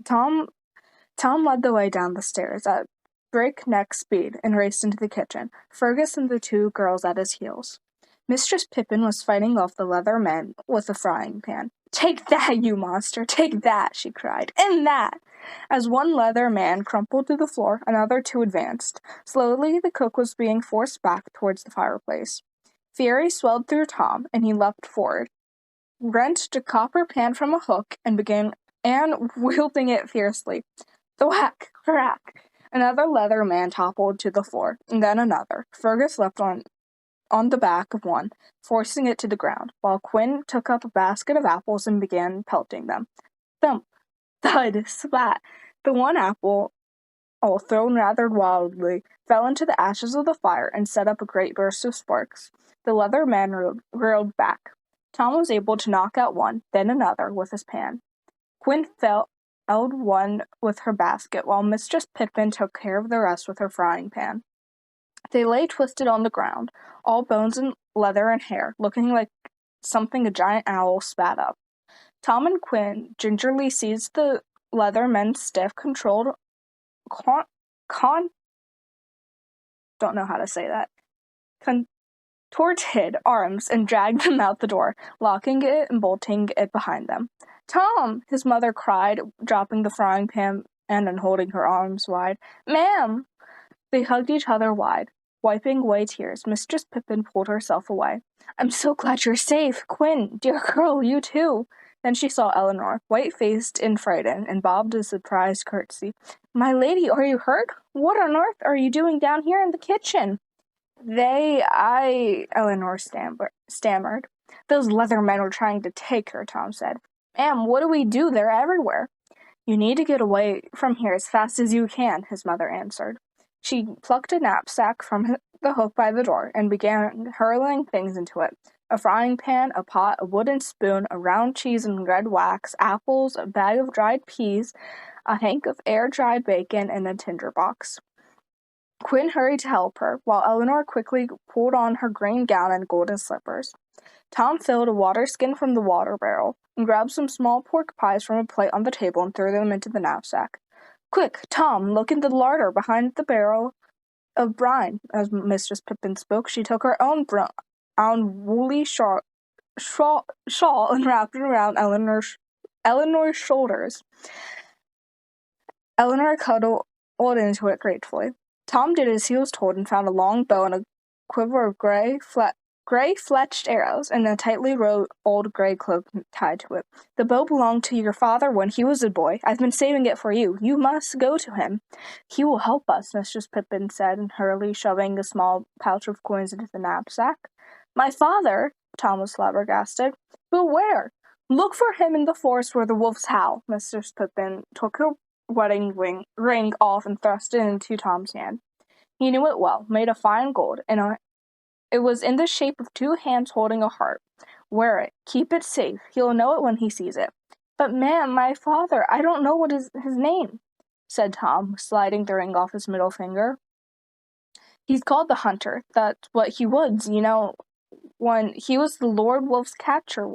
Tom led the way down the stairs at breakneck speed and raced into the kitchen, Fergus and the two girls at his heels. Mistress Pippin was fighting off the leather men with a frying pan. "Take that, you monster! Take that!" she cried. "And that!" As one leather man crumpled to the floor, another two advanced. Slowly, the cook was being forced back towards the fireplace. Fury swelled through Tom, and he leapt forward, wrenched a copper pan from a hook, and began wielding it fiercely. Thwack! Crack! Another leather man toppled to the floor, and then another. Fergus leapt on the back of one, forcing it to the ground, while Quinn took up a basket of apples and began pelting them. Thump! Thud! Splat! The one apple, all thrown rather wildly, fell into the ashes of the fire and set up a great burst of sparks. The leather man reeled back. Tom was able to knock out one, then another, with his pan. Quinn felled one with her basket, while Mistress Pippin took care of the rest with her frying pan. They lay twisted on the ground, all bones and leather and hair, looking like something a giant owl spat up. Tom and Quinn gingerly seized the leather men's stiff, controlled, contorted arms and dragged them out the door, locking it and bolting it behind them. "Tom!" his mother cried, dropping the frying pan and holding her arms wide. "Ma'am!" They hugged each other wide. Wiping away tears, Mistress Pippin pulled herself away. "I'm so glad you're safe. Quinn, dear girl, you too." Then she saw Elanor, white-faced and frightened, and bobbed a surprised curtsy. "My lady, are you hurt? What on earth are you doing down here in the kitchen?" Elanor stammered. "Those leather men were trying to take her," Tom said. "Ma'am, what do we do? They're everywhere." "You need to get away from here as fast as you can," his mother answered. She plucked a knapsack from the hook by the door and began hurling things into it. A frying pan, a pot, a wooden spoon, a round cheese and red wax, apples, a bag of dried peas, a hank of air-dried bacon, and a tinderbox. Quinn hurried to help her, while Elanor quickly pulled on her green gown and golden slippers. Tom filled a water skin from the water barrel and grabbed some small pork pies from a plate on the table and threw them into the knapsack. "Quick, Tom, look in the larder behind the barrel of brine." As Mistress Pippin spoke, she took her own woolly shawl and wrapped it around Eleanor's shoulders. Elanor cuddled into it gratefully. Tom did as he was told and found a long bow and a quiver of gray-fletched arrows, and a tightly rolled gray cloak tied to it. "The bow belonged to your father when he was a boy. I've been saving it for you. You must go to him." "He will help us," Mistress Pippin said, hurriedly shoving a small pouch of coins into the knapsack. "My father?" Tom was flabbergasted. "But where?" "Look for him in the forest where the wolves howl." Mistress Pippin took her wedding ring off and thrust it into Tom's hand. He knew it well, made of fine gold, and it was in the shape of two hands holding a heart. "Wear it. Keep it safe. He'll know it when he sees it." "But, ma'am, my father, I don't know what is his name," said Tom, sliding the ring off his middle finger. "He's called the Hunter. That's what he was, when he was the Lord Wolf's catcher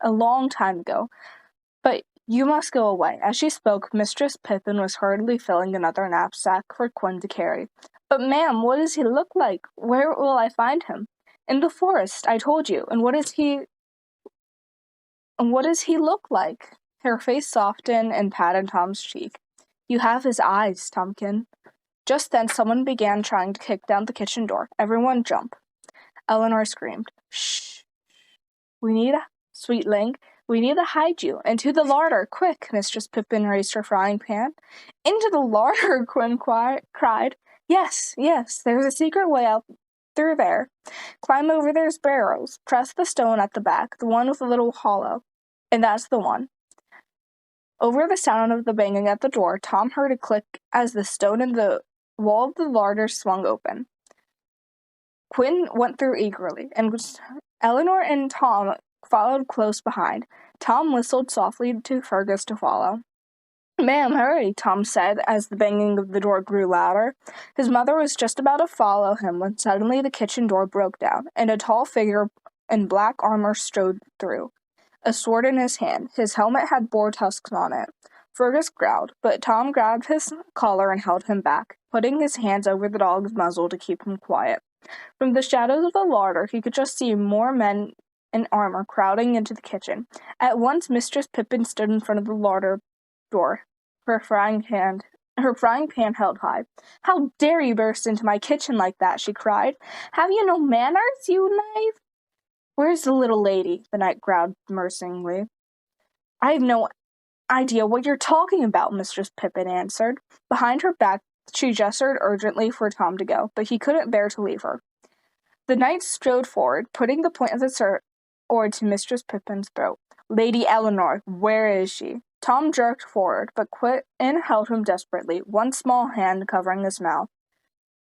a long time ago. But you must go away." As she spoke, Mistress Pippin was hurriedly filling another knapsack for Quinn to carry. "But, ma'am, what does he look like? Where will I find him?" "In the forest, I told you. And what does he look like?" Her face softened and patted Tom's cheek. "You have his eyes, Tomkin." Just then someone began trying to kick down the kitchen door. "Everyone jump." Elanor screamed. "Shh! Sweetling, we need to hide you. Into the larder, quick!" Mistress Pippin raised her frying pan. "Into the larder!" Quinn cried. Yes, there's a secret way out through there. Climb over those barrels. Press the stone at the back, the one with a little hollow. And that's the one." Over the sound of the banging at the door, Tom heard a click as the stone in the wall of the larder swung open. Quinn went through eagerly, and Elanor and Tom followed close behind. Tom whistled softly to Fergus to follow. "Ma'am, hurry," Tom said as the banging of the door grew louder. His mother was just about to follow him when suddenly the kitchen door broke down, and a tall figure in black armor strode through, a sword in his hand. His helmet had boar tusks on it. Fergus growled, but Tom grabbed his collar and held him back, putting his hands over the dog's muzzle to keep him quiet. From the shadows of the larder, he could just see more men in armor crowding into the kitchen. At once, Mistress Pippin stood in front of the larder door, her frying pan held high. "How dare you burst into my kitchen like that?" she cried. "Have you no manners, you knave?" "Where's the little lady?" the knight growled mercilessly. "I have no idea what you're talking about," Mistress Pippin answered. Behind her back, she gestured urgently for Tom to go, but he couldn't bear to leave her. The knight strode forward, putting the point of the sword to Mistress Pippin's throat. "Lady Elanor, where is she?" Tom jerked forward, but Quinn held him desperately, one small hand covering his mouth.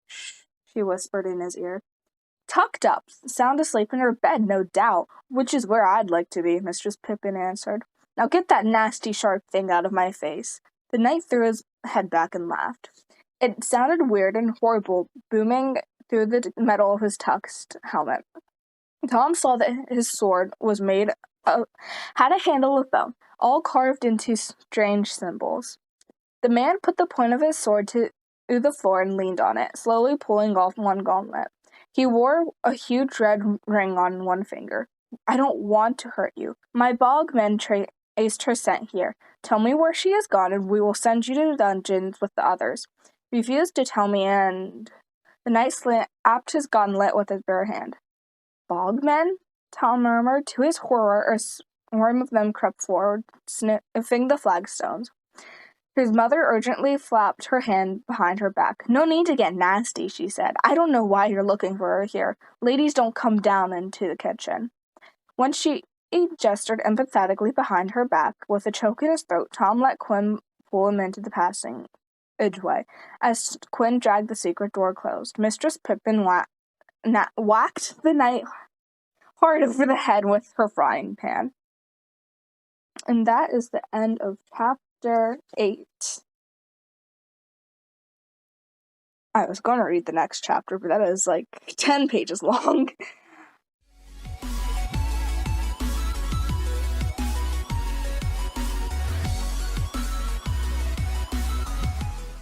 "Shh," she whispered in his ear. "Tucked up, sound asleep in her bed, no doubt, which is where I'd like to be," Mistress Pippin answered. "Now get that nasty, sharp thing out of my face." The knight threw his head back and laughed. It sounded weird and horrible, booming through the metal of his tuxed helmet. Tom saw that his sword was had a handle of bone, all carved into strange symbols. The man put the point of his sword to the floor and leaned on it, slowly pulling off one gauntlet. He wore a huge red ring on one finger. "I don't want to hurt you. My bog men traced her scent here. Tell me where she has gone, and we will send you to the dungeons with the others. Refuse to tell me, and..." The knight slapped his gauntlet with his bare hand. "Bogmen?" Tom murmured. To his horror, a swarm of them crept forward, sniffing the flagstones. His mother urgently flapped her hand behind her back. "No need to get nasty," she said. "I don't know why you're looking for her here. Ladies don't come down into the kitchen." When she gestured empathetically behind her back, with a choke in his throat, Tom let Quinn pull him into the passageway. As Quinn dragged the secret door closed, Mistress Pippin whacked the knight hard over the head with her frying pan. And that is the end of chapter 8. I was going to read the next chapter, but that is like 10 pages long.